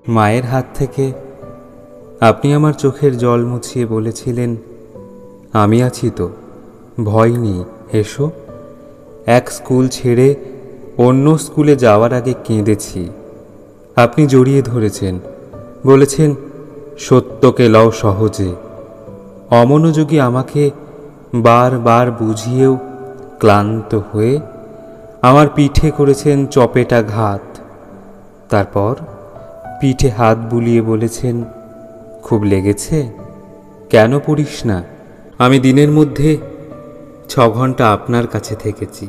মায়ের হাত থেকে আপনি আমার চোখের জল মুছিয়ে বলেছিলেন, আমি আছি তো, ভয় নেই, এসো। এক স্কুল ছেড়ে অন্য স্কুলে যাওয়ার আগে কেঁদেছি। আপনি জড়িয়ে ধরেছেন, বলেছেন, সত্যকে লও সহজে। অমনোযোগী আমাকে বারবার বুঝিয়েও ক্লান্ত হয়ে আমার পিঠে করেছেন চপেটাঘাত। তারপর পিঠে হাত বুলিয়ে বলেছেন, খুব লেগেছে, কেন পড়িস না? আমি দিনের মধ্যে 6 ঘন্টা আপনার কাছে থেকেছি।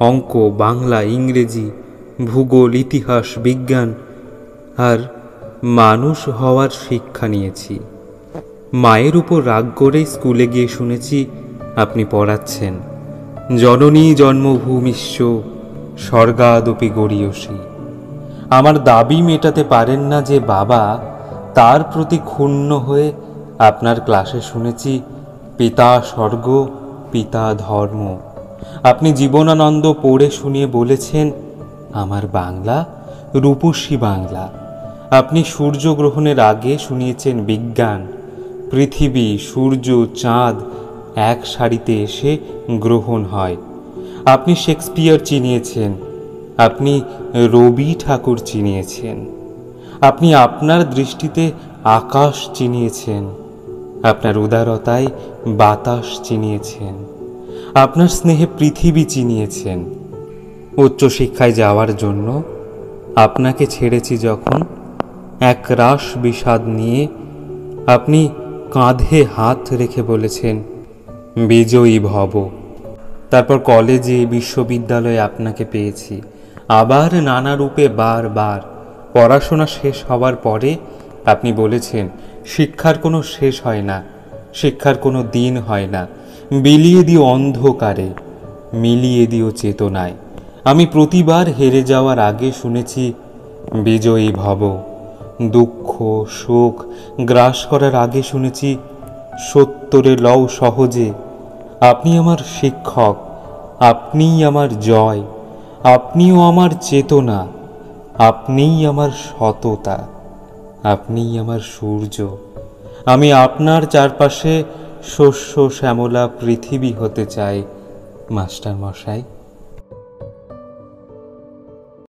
অঙ্ক, বাংলা, ইংরেজি, ভূগোল, ইতিহাস, বিজ্ঞান আর মানুষ হওয়ার শিক্ষা নিয়েছি। মায়ের উপর রাগ করে স্কুলে গিয়ে শুনেছি আপনি পড়াচ্ছেন, জননী জন্মভূমিষ্য স্বর্গাদপি গরীয়সী। আমার দাবি মেটাতে পারেন না যে বাবা, তার প্রতি ক্ষুণ্ণ হয়ে আপনার ক্লাসে শুনেছি পিতা স্বর্গ, পিতা ধর্ম। আপনি জীবনানন্দ পড়ে শুনিয়ে বলেছেন, আমার বাংলা রূপসী বাংলা। আপনি সূর্যগ্রহণের আগে শুনিয়েছেন বিজ্ঞান, পৃথিবী, সূর্য, চাঁদ এক সারিতে এসে গ্রহণ হয়। আপনি শেক্সপিয়ার চিনিয়েছেন, আপনি রবি ঠাকুর চিনিয়েছেন, আপনি আপনার দৃষ্টিতে আকাশ চিনিয়েছেন, আপনার উদারতায় বাতাস চিনিয়েছেন, আপনার স্নেহে পৃথিবী চিনিয়েছেন। উচ্চশিক্ষায় যাওয়ার জন্য আপনাকে ছেড়েছি যখন, এক রাশ বিষাদ নিয়ে আপনি কাঁধে হাত রেখে বলেছেন, বিজয়ী ভব। তারপর কলেজে, বিশ্ববিদ্যালয়ে আপনাকে পেয়েছি, আবার নানা রূপে বারবার। পড়াশোনা শেষ হওয়ার পরে আপনি বলেছেন, শিক্ষার কোনো শেষ হয় না, শিক্ষার কোনো দিন হয় না, বিলিয়ে দিও অন্ধকারে, মিলিয়ে দিও চেতনায়। আমি প্রতিবার হেরে যাওয়ার আগে শুনেছি বিজয়ী ভব। দুঃখ, শোক গ্রাস করার আগে শুনেছি সত্তরে লও সহজে। আপনি আমার শিক্ষক, আপনিই আমার জয়, আপনিও আমার চেতনা, আপনিই আমার সততা, আপনিই আমার সূর্য। আমি আপনার চারপাশে শস্য শ্যামলা পৃথিবী হতে চাই মাস্টার মশাই।